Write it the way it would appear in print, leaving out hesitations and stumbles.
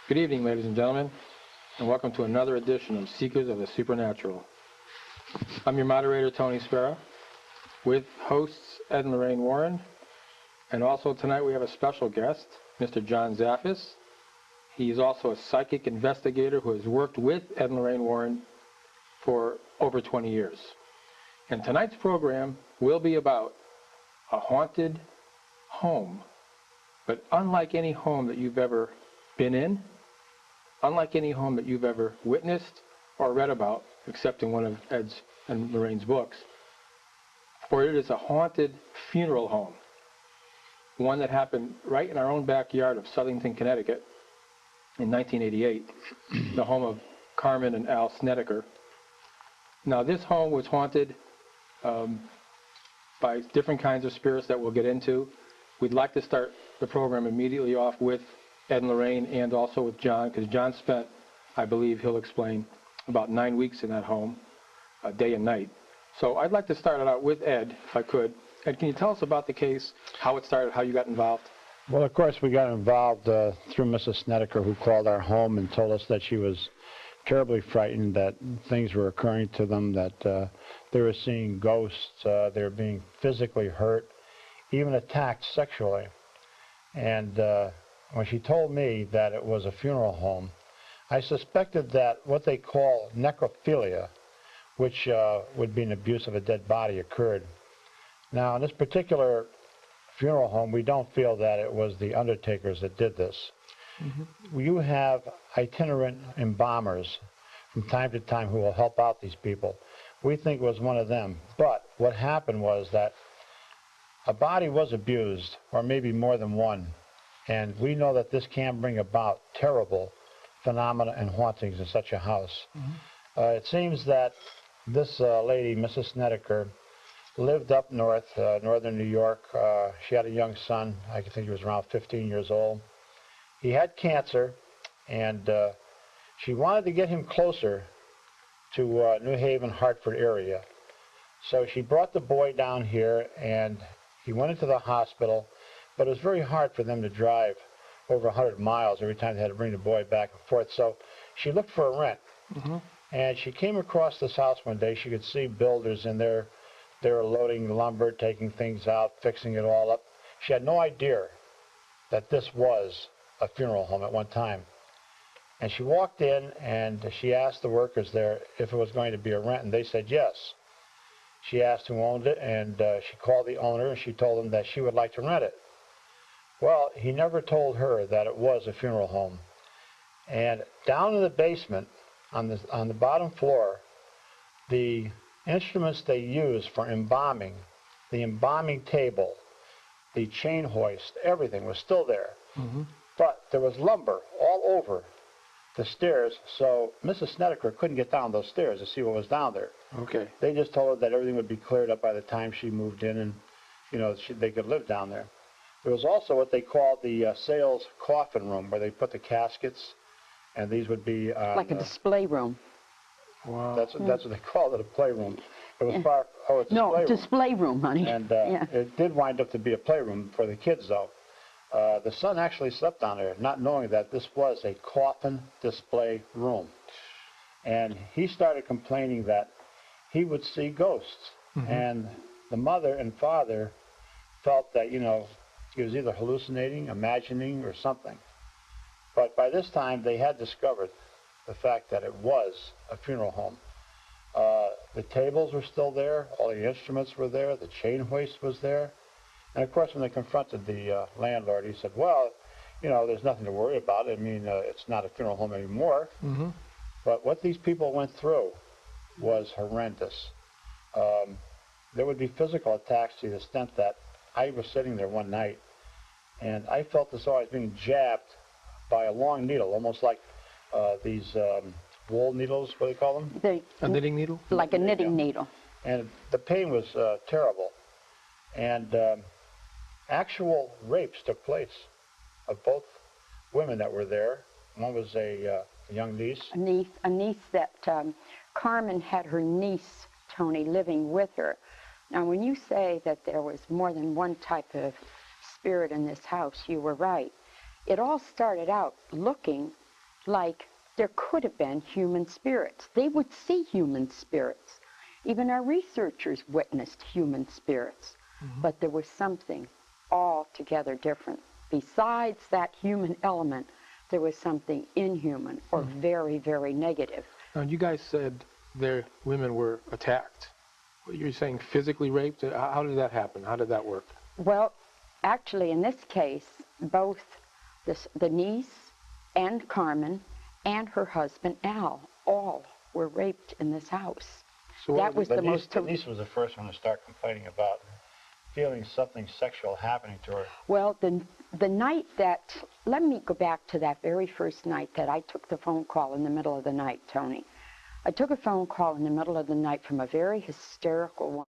Good evening, ladies and gentlemen, and welcome to another edition of Seekers of the Supernatural. I'm your moderator, Tony Sparrow, with hosts Ed and Lorraine Warren, and also tonight we have a special guest, Mr. John Zaffis. He's also a psychic investigator who has worked with Ed and Lorraine Warren for over 20 years. And tonight's program will be about a haunted home, but unlike any home that you've ever been in, unlike any home that you've ever witnessed or read about, except in one of Ed's and Lorraine's books, for it is a haunted funeral home, one that happened right in our own backyard of Southington, Connecticut in 1988, the home of Carmen and Al Snedeker. Now, this home was haunted by different kinds of spirits that we'll get into. We'd like to start the program immediately off with Ed and Lorraine and also with John, because John spent, I believe he'll explain, about 9 weeks in that home, day and night. So I'd like to start it out with Ed, if I could. Ed, can you tell us about the case, how it started, how you got involved? Well, of course, we got involved through Mrs. Snedeker, who called our home and told us that she was terribly frightened, that things were occurring to them, that they were seeing ghosts, they were being physically hurt, even attacked sexually. And when she told me that it was a funeral home, I suspected that what they call necrophilia, which would be an abuse of a dead body, occurred. Now, in this particular funeral home, we don't feel that it was the undertakers that did this. Mm-hmm. You have itinerant embalmers from time to time who will help out these people. We think it was one of them. But what happened was that a body was abused, or maybe more than one. And we know that this can bring about terrible phenomena and hauntings in such a house. Mm-hmm. It seems that this lady, Mrs. Snedeker, lived up north, northern New York. She had a young son. I think he was around 15 years old. He had cancer, and she wanted to get him closer to New Haven, Hartford area. So she brought the boy down here, and he went into the hospital. But it was very hard for them to drive over 100 miles every time they had to bring the boy back and forth. So she looked for a rent. Mm-hmm. And she came across this house one day. She could see builders in there. They were loading lumber, taking things out, fixing it all up. She had no idea that this was a funeral home at one time. And she walked in, and she asked the workers there if it was going to be a rent, and they said yes. She asked who owned it, and she called the owner, and she told him that she would like to rent it. Well, he never told her that it was a funeral home. And down in the basement, on the bottom floor, the instruments they use for embalming, the embalming table, the chain hoist, everything was still there. Mm-hmm. But there was lumber all over the stairs, so Mrs. Snedeker couldn't get down those stairs to see what was down there. Okay. They just told her that everything would be cleared up by the time she moved in, and they could live down there. There was also what they called the sales coffin room, where they put the caskets, and these would be like a display room. Wow. That's what they called it, a playroom. It was far. Oh, it's no, display room, honey. And it did wind up to be a playroom for the kids, though. The son actually slept down there, not knowing that this was a coffin display room. And he started complaining that he would see ghosts, mm-hmm. and the mother and father felt that he was either hallucinating, imagining, or something. But by this time, they had discovered the fact that it was a funeral home. The tables were still there, all the instruments were there, the chain hoist was there. And of course, when they confronted the landlord, he said, well, there's nothing to worry about. I mean, it's not a funeral home anymore. Mm-hmm. But what these people went through was horrendous. There would be physical attacks to the extent that I was sitting there one night, and I felt as though I was being jabbed by a long needle, almost like these wool needles, what do they call them? A knitting needle? Like a knitting needle. And the pain was terrible. And actual rapes took place of both women that were there. One was a young niece. A niece that Carmen had her niece, Tony, living with her. Now, when you say that there was more than one type of spirit in this house, you were right. It all started out looking like there could have been human spirits. They would see human spirits. Even our researchers witnessed human spirits. But there was something altogether different. Besides that human element, there was something inhuman or very, very negative. Now, you guys said their women were attacked. You're saying physically raped? How did that happen? How did that work? Well, actually, in this case, both the niece and Carmen and her husband, Al, all were raped in this house. So that was the most... The niece was the first one to start complaining about feeling something sexual happening to her. Well, the night that... Let me go back to that very first night that I took the phone call in the middle of the night, Tony. I took a phone call in the middle of the night from a very hysterical woman.